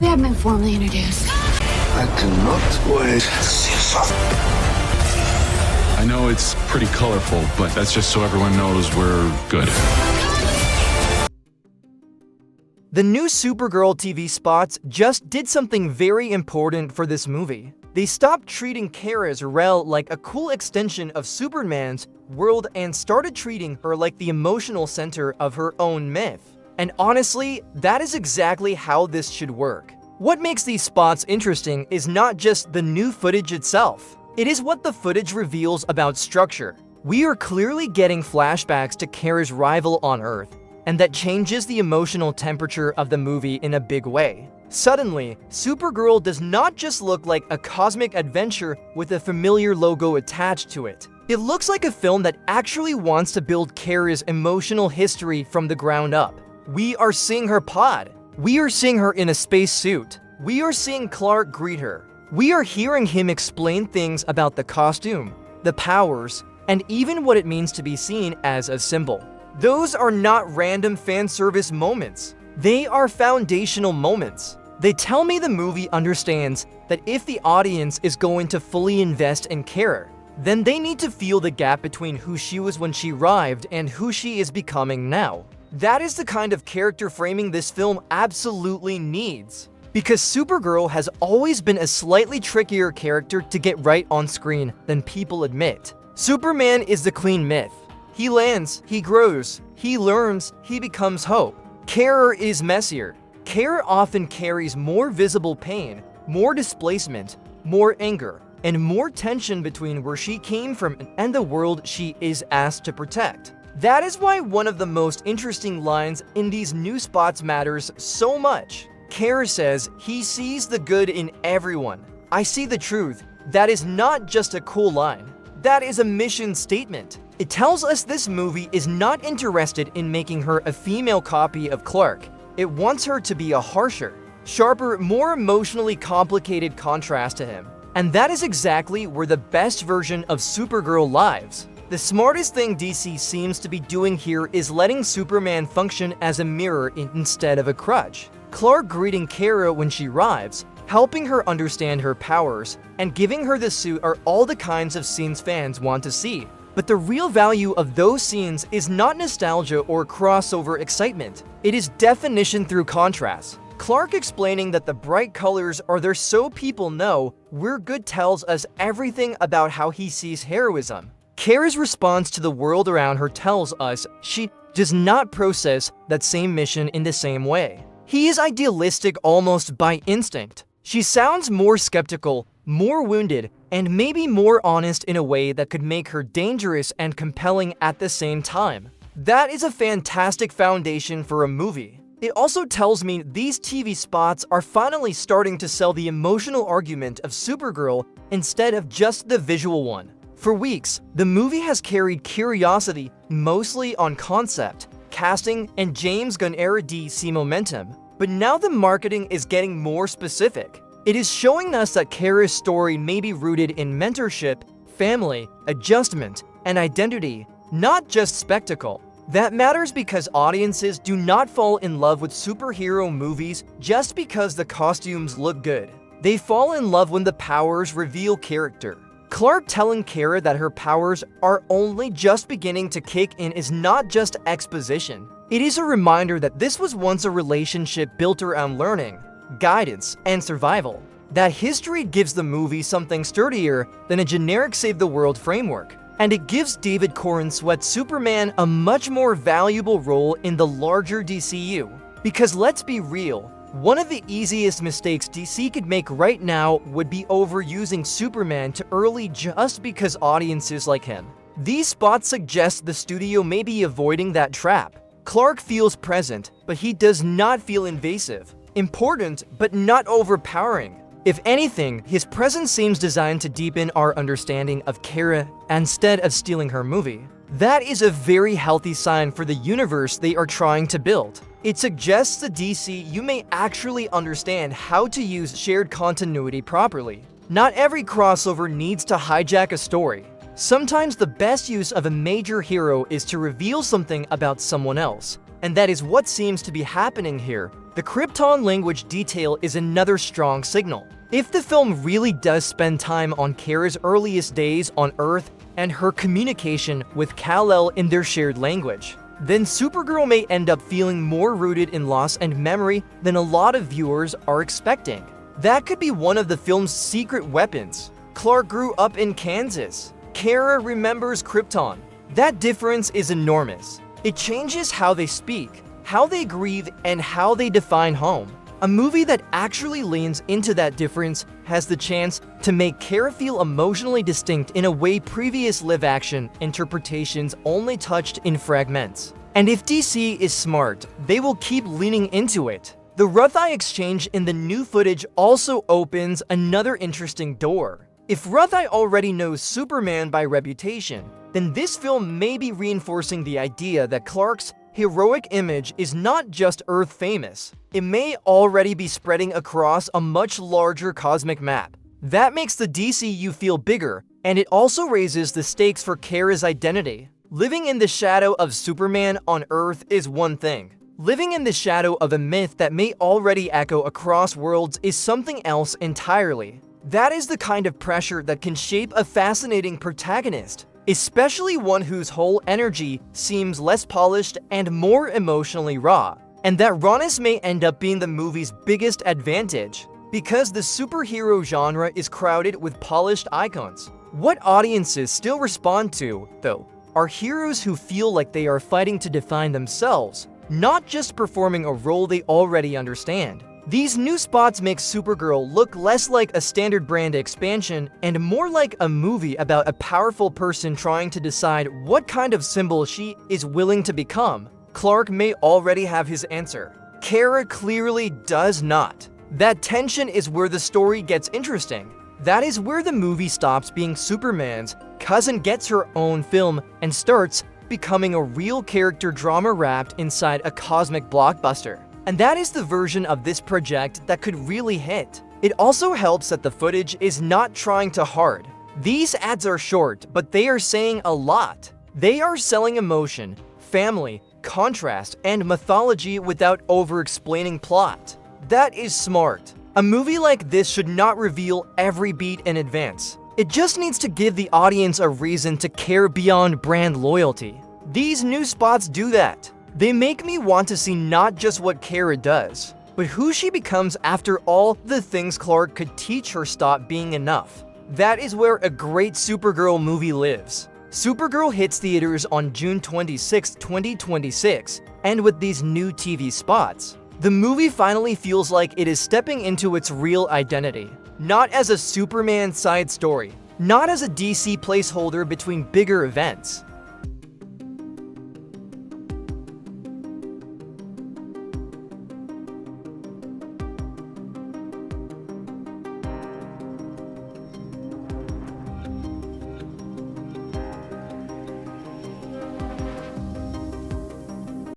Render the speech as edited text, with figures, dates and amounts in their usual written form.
We have been formally introduced. I cannot wait to see something. I know it's pretty colorful, but that's just so everyone knows we're good. The new Supergirl TV spots just did something very important for this movie. They stopped treating Kara Zor-El like a cool extension of Superman's world and started treating her like the emotional center of her own myth. And honestly, that is exactly how this should work. What makes these spots interesting is not just the new footage itself. It is what the footage reveals about structure. We are clearly getting flashbacks to Kara's rival on Earth, and that changes the emotional temperature of the movie in a big way. Suddenly, Supergirl does not just look like a cosmic adventure with a familiar logo attached to it. It looks like a film that actually wants to build Kara's emotional history from the ground up. We are seeing her pod. We are seeing her in a space suit. We are seeing Clark greet her. We are hearing him explain things about the costume, the powers, and even what it means to be seen as a symbol. Those are not random fan service moments. They are foundational moments. They tell me the movie understands that if the audience is going to fully invest in Kara, then they need to feel the gap between who she was when she arrived and who she is becoming now. That is the kind of character framing this film absolutely needs. Because Supergirl has always been a slightly trickier character to get right on screen than people admit. Superman is the clean myth. He lands, he grows, he learns, he becomes hope. Kara is messier. Kara often carries more visible pain, more displacement, more anger, and more tension between where she came from and the world she is asked to protect. That is why one of the most interesting lines in these new spots matters so much. Kara says, "He sees the good in everyone. I see the truth." That is not just a cool line. That is a mission statement. It tells us this movie is not interested in making her a female copy of Clark. It wants her to be a harsher, sharper, more emotionally complicated contrast to him. And that is exactly where the best version of Supergirl lies. The smartest thing DC seems to be doing here is letting Superman function as a mirror instead of a crutch. Clark greeting Kara when she arrives, helping her understand her powers, and giving her the suit are all the kinds of scenes fans want to see. But the real value of those scenes is not nostalgia or crossover excitement. It is definition through contrast. Clark explaining that the bright colors are there so people know we're good tells us everything about how he sees heroism. Kara's response to the world around her tells us she does not process that same mission in the same way. He is idealistic almost by instinct. She sounds more skeptical, more wounded, and maybe more honest in a way that could make her dangerous and compelling at the same time. That is a fantastic foundation for a movie. It also tells me these TV spots are finally starting to sell the emotional argument of Supergirl instead of just the visual one. For weeks, the movie has carried curiosity mostly on concept, casting, and James Gunn-era DC momentum. But now the marketing is getting more specific. It is showing us that Kara's story may be rooted in mentorship, family, adjustment, and identity, not just spectacle. That matters because audiences do not fall in love with superhero movies just because the costumes look good. They fall in love when the powers reveal character. Clark telling Kara that her powers are only just beginning to kick in is not just exposition. It is a reminder that this was once a relationship built around learning, guidance, and survival. That history gives the movie something sturdier than a generic save-the-world framework. And it gives David Corenswet Superman a much more valuable role in the larger DCU. Because let's be real, one of the easiest mistakes DC could make right now would be overusing Superman too early just because audiences like him. These spots suggest the studio may be avoiding that trap. Clark feels present, but he does not feel invasive. Important, but not overpowering. If anything, his presence seems designed to deepen our understanding of Kara instead of stealing her movie. That is a very healthy sign for the universe they are trying to build. It suggests to DC you may actually understand how to use shared continuity properly. Not every crossover needs to hijack a story. Sometimes the best use of a major hero is to reveal something about someone else. And that is what seems to be happening here. The Krypton language detail is another strong signal. If the film really does spend time on Kara's earliest days on Earth and her communication with Kal-El in their shared language, then Supergirl may end up feeling more rooted in loss and memory than a lot of viewers are expecting. That could be one of the film's secret weapons. Clark grew up in Kansas. Kara remembers Krypton. That difference is enormous. It changes how they speak, how they grieve, and how they define home. A movie that actually leans into that difference has the chance to make Kara feel emotionally distinct in a way previous live-action interpretations only touched in fragments. And if DC is smart, they will keep leaning into it. The Ruthye exchange in the new footage also opens another interesting door. If Ruthye already knows Superman by reputation, then this film may be reinforcing the idea that Clark's heroic image is not just Earth famous. It may already be spreading across a much larger cosmic map. That makes the DCU feel bigger, and it also raises the stakes for Kara's identity. Living in the shadow of Superman on Earth is one thing. Living in the shadow of a myth that may already echo across worlds is something else entirely. That is the kind of pressure that can shape a fascinating protagonist, especially one whose whole energy seems less polished and more emotionally raw. And that rawness may end up being the movie's biggest advantage, because the superhero genre is crowded with polished icons. What audiences still respond to, though, are heroes who feel like they are fighting to define themselves, not just performing a role they already understand. These new spots make Supergirl look less like a standard brand expansion and more like a movie about a powerful person trying to decide what kind of symbol she is willing to become. Clark may already have his answer. Kara clearly does not. That tension is where the story gets interesting. That is where the movie stops being Superman's cousin, gets her own film, and starts becoming a real character drama wrapped inside a cosmic blockbuster. And that is the version of this project that could really hit. It also helps that the footage is not trying too hard. These ads are short, but they are saying a lot. They are selling emotion, family, contrast, and mythology without over-explaining plot. That is smart. A movie like this should not reveal every beat in advance. It just needs to give the audience a reason to care beyond brand loyalty. These new spots do that. They make me want to see not just what Kara does, but who she becomes after all the things Clark could teach her stop being enough. That is where a great Supergirl movie lives. Supergirl hits theaters on June 26, 2026, and with these new TV spots, the movie finally feels like it is stepping into its real identity. Not as a Superman side story, not as a DC placeholder between bigger events,